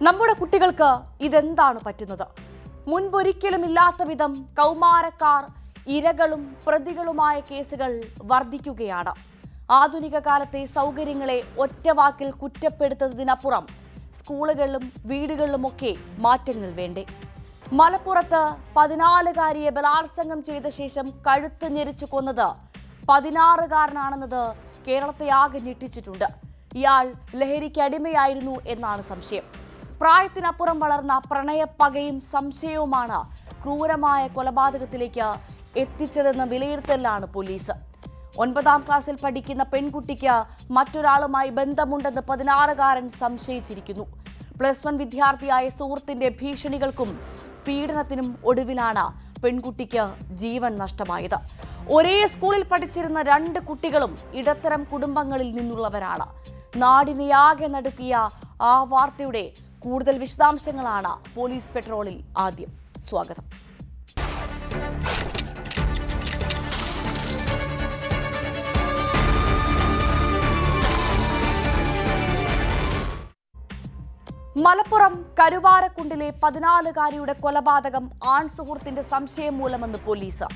നമ്മുടെ കുട്ടികൾക്ക് ഇതെന്താണ് പറ്റുന്നത്? മുൻപൊരിക്കലും ഇല്ലാത്ത വിധം കൗമാരക്കാർ ഇരകളും പ്രതികളുമായ കേസുകൾ വർദ്ധിക്കുകയാണ്. ആധുനിക കാലത്തെ സൗകര്യങ്ങളെ ഒറ്റവാക്കിൽ കുറ്റപ്പെടുത്തുന്നതിനപ്പുറം സ്കൂളുകളിലും വീടുകളിലുമൊക്കെ മാറ്റങ്ങൾ വേണ്ടേ? മലപ്പുറത്ത് 14-കാരിയെ ബലാത്സംഗം ചെയ്ത ശേഷം കഴുത്ത് ഞെരിച്ചു കൊന്നത് 16-കാരനാണെന്നത് കേരളത്തെ ആകെ ഞെട്ടിച്ചിട്ടുണ്ട്. ഇയാൾ ലഹരിക്ക് അടിമയായിരുന്നു എന്നാണ് സംശയം. പ്രായത്തിനപ്പുറം വളർന്ന പ്രണയപ്പകയും സംശയവുമാണ് ക്രൂരമായ കൊലപാതകത്തിലേക്ക് എത്തിച്ചതെന്ന വിലയിരുത്തലാണ് പോലീസ്. 9ാം ക്ലാസ്സിൽ പഠിക്കുന്ന പെൺകുട്ടിക്ക് മറ്റൊരാളുമായി ബന്ധമുണ്ടെന്ന് 16-കാരൻ സംശയിച്ചിരിക്കുന്നു. +1 വിദ്യാർത്ഥിയായ സുഹൃത്തിന്റെ ഭീഷണികൾക്കും പീഡനത്തിനും ഒടുവിലാണ് പെൺകുട്ടിക്ക് ജീവൻ നഷ്ടമായത്. ഒരേ സ്കൂളിൽ പഠിച്ചിരുന്ന 2 കുട്ടികളും ഇടത്തരം കുടുംബങ്ങളിൽ നിന്നുള്ളവരാണ്. നാടിനെയാകെ നടുക്കിയ ആ വാർത്തയുടെ കൂടുതൽ വിശദാംശങ്ങളാണ് പോലീസ് പെട്രോളിൽ. ആദ്യം സ്വാഗതം. മലപ്പുറം കരുവാരക്കുണ്ടിലെ 14-കാരിയുടെ കൊലപാതകം ആൺസുഹൃത്തിന്റെ സംശയം മൂലമെന്ന് പോലീസ്.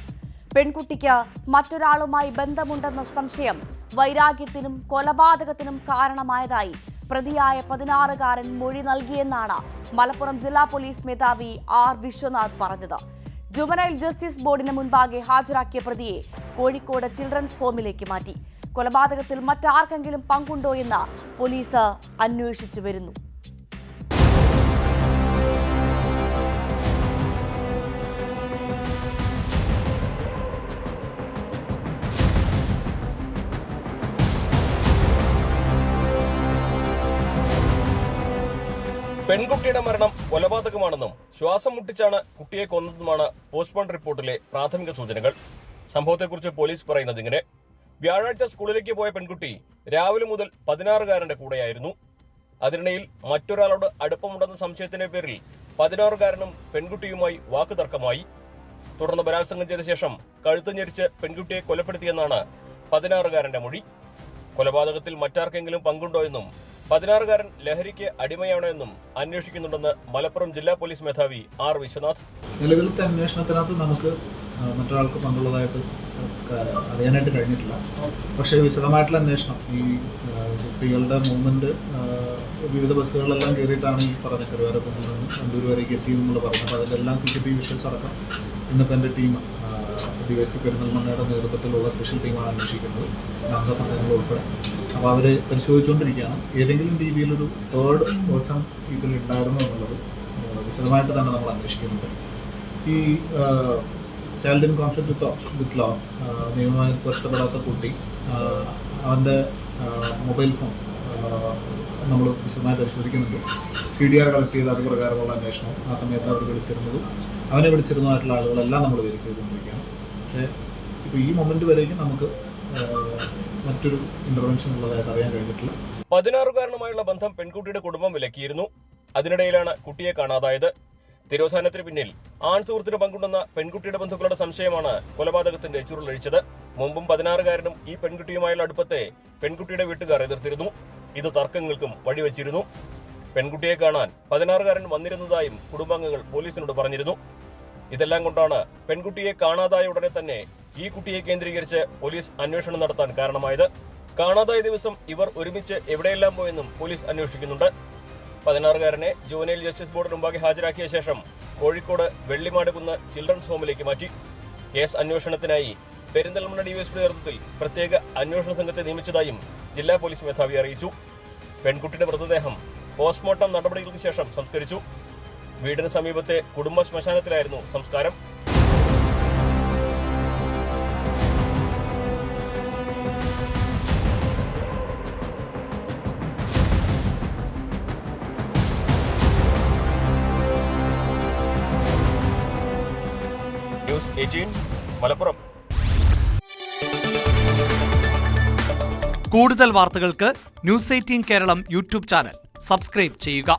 പെൺകുട്ടിക്ക് മറ്റൊരാളുമായി ബന്ധമുണ്ടെന്ന സംശയം വൈരാഗ്യത്തിനും കൊലപാതകത്തിനും കാരണമായതായി പ്രതിയായ 16-കാരൻ മൊഴി നൽകിയെന്നാണ് മലപ്പുറം ജില്ലാ പോലീസ് മേധാവി ആർ വിശ്വനാഥ് പറഞ്ഞത്. ജുവനൈൽ ജസ്റ്റിസ് ബോർഡിന് മുൻപാകെ ഹാജരാക്കിയ പ്രതിയെ കോഴിക്കോട് ചിൽഡ്രൻസ് ഹോമിലേക്ക് മാറ്റി. കൊലപാതകത്തിൽ മറ്റാർക്കെങ്കിലും പങ്കുണ്ടോ എന്ന് പോലീസ് അന്വേഷിച്ചു വരുന്നു. പെൺകുട്ടിയുടെ മരണം കൊലപാതകമാണെന്നും ശ്വാസം മുട്ടിച്ചാണ് കുട്ടിയെ കൊന്നതെന്നുമാണ് പോസ്റ്റ്മോർട്ടം റിപ്പോർട്ടിലെ പ്രാഥമിക സൂചനകൾ. സംഭവത്തെക്കുറിച്ച് പോലീസ് പറയുന്നത് ഇങ്ങനെ: വ്യാഴാഴ്ച സ്കൂളിലേക്ക് പോയ പെൺകുട്ടി രാവിലെ മുതൽ 16-കാരന്റെ കൂടെയായിരുന്നു. അതിനിടയിൽ മറ്റൊരാളോട് അടുപ്പമുണ്ടെന്ന സംശയത്തിന്റെ പേരിൽ 16-കാരനും പെൺകുട്ടിയുമായി വാക്കുതർക്കമായി. തുടർന്ന് ബലാത്സംഗം ചെയ്ത ശേഷം കഴുത്ത് ഞെരിച്ച് പെൺകുട്ടിയെ കൊലപ്പെടുത്തിയെന്നാണ് 16-കാരന്റെ മൊഴി. കൊലപാതകത്തിൽ മറ്റാർക്കെങ്കിലും പങ്കുണ്ടോ എന്നും 16-കാരൻ ലഹരിക്ക് അടിമയാണോ എന്നും അന്വേഷിക്കുന്നുണ്ടെന്ന് മലപ്പുറം ജില്ലാ പോലീസ് മേധാവി ആർ വിശ്വനാഥ്. നിലവിലത്തെ അന്വേഷണത്തിനകത്ത് നമുക്ക് മറ്റൊരാൾക്ക് പങ്കുള്ളതായിട്ട് അറിയാനായിട്ട് കഴിഞ്ഞിട്ടില്ല. പക്ഷേ വിശദമായിട്ടുള്ള അന്വേഷണം, ഈ കുട്ടികളുടെ മൂവ്മെന്റ് വിവിധ ബസ്സുകളിലെല്ലാം കയറിയിട്ടാണ് ഈ പറഞ്ഞ കരുവാരക്കുണ്ടിൽ നിന്ന് കണ്ടൂർ വരേക്ക് എത്തിയെന്നുള്ള പറഞ്ഞത്. അപ്പോൾ അതിലെല്ലാം CCTV വിഷ്വൽസ് അടക്കം ഇന്നിപ്പോൾ ടീം DSP പെരിന്തൽമണ്ണയുടെ നേതൃത്വത്തിലുള്ള സ്പെഷ്യൽ ടീമാണ് അന്വേഷിക്കുന്നത്, ഉൾപ്പെടെ. അപ്പോൾ അവർ പരിശോധിച്ചുകൊണ്ടിരിക്കുകയാണ്. ഏതെങ്കിലും രീതിയിലൊരു തേർഡ് പേഴ്സൺ ഇതിലുണ്ടായിരുന്നു എന്നുള്ളത് വിശദമായിട്ട് തന്നെ നമ്മൾ അന്വേഷിക്കുന്നുണ്ട്. ഈ child in conflict with law നിയമമായി പൊരുത്തപ്പെടാത്ത കുട്ടി, അവൻ്റെ മൊബൈൽ ഫോൺ നമ്മൾ വിശദമായി പരിശോധിക്കുന്നുണ്ട്. CDR കളക്ട് ചെയ്ത് അത് പ്രകാരമുള്ള അന്വേഷണം, ആ സമയത്ത് അവർ വിളിച്ചിരുന്നതും അവനെ വിളിച്ചിരുന്നതായിട്ടുള്ള ആളുകളെല്ലാം നമ്മൾ വെരിഫൈ ചെയ്തുകൊണ്ടിരിക്കുകയാണ്. പക്ഷേ ഇപ്പോൾ ഈ മൊമെന്റ് വരേക്കും നമുക്ക് മറ്റൊരു ഇന്റർവെൻഷൻ ഉള്ളതായിട്ട് അറിയാൻ കഴിഞ്ഞിട്ടില്ല. 16-കാരനുമായുള്ള ബന്ധം പെൺകുട്ടിയുടെ കുടുംബം വിലക്കിയിരുന്നു. അതിനിടയിലാണ് കുട്ടിയെ കാണാതായത്. തിരോധാനത്തിന് പിന്നിൽ ആൺസുഹൃത്തിന് പങ്കുണ്ടെന്ന പെൺകുട്ടിയുടെ ബന്ധുക്കളുടെ സംശയമാണ് കൊലപാതകത്തിന്റെ ചുരുളഴിച്ചത്. മുമ്പും 16-കാരനും ഈ പെൺകുട്ടിയുമായുള്ള അടുപ്പത്തെ പെൺകുട്ടിയുടെ വീട്ടുകാർ എതിർത്തിരുന്നു. ഇത് തർക്കങ്ങൾക്കും വഴിവെച്ചിരുന്നു. പെൺകുട്ടിയെ കാണാൻ 16-കാരൻ വന്നിരുന്നതായും കുടുംബാംഗങ്ങൾ പോലീസിനോട് പറഞ്ഞിരുന്നു. ഇതെല്ലാം കൊണ്ടാണ് പെൺകുട്ടിയെ കാണാതായ ഉടനെ തന്നെ ഈ കുട്ടിയെ കേന്ദ്രീകരിച്ച് പോലീസ് അന്വേഷണം നടത്താൻ കാരണമായത്. കാണാതായ ദിവസം ഇവർ ഒരുമിച്ച് എവിടെയെല്ലാം പോയെന്നും പോലീസ് അന്വേഷിക്കുന്നുണ്ട്. 16-കാരനെ ജുവനൈൽ ജസ്റ്റിസ് ബോർഡിന് മുമ്പാകെ ഹാജരാക്കിയ ശേഷം കോഴിക്കോട് വെള്ളിമാടുകുന്ന് ചിൽഡ്രൻസ് ഹോമിലേക്ക് മാറ്റി. കേസ് അന്വേഷണത്തിനായി പെരിന്തൽമണ്ണ DSP നേതൃത്വത്തിൽ പ്രത്യേക അന്വേഷണ സംഘത്തെ നിയമിച്ചതായും ജില്ലാ പോലീസ് മേധാവി അറിയിച്ചു. പെൺകുട്ടിയുടെ മൃതദേഹം പോസ്റ്റ്മോർട്ടം നടപടികൾക്ക് ശേഷം സംസ്കരിച്ചു. വീടിന് സമീപത്തെ കുടുംബ ശ്മശാനത്തിലായിരുന്നു സംസ്കാരം. ന്യൂസ് 18 മലപ്പുറം. കൂടുതൽ വാർത്തകൾക്ക് News 18 Keralam YouTube channel subscribe ചെയ്യുക.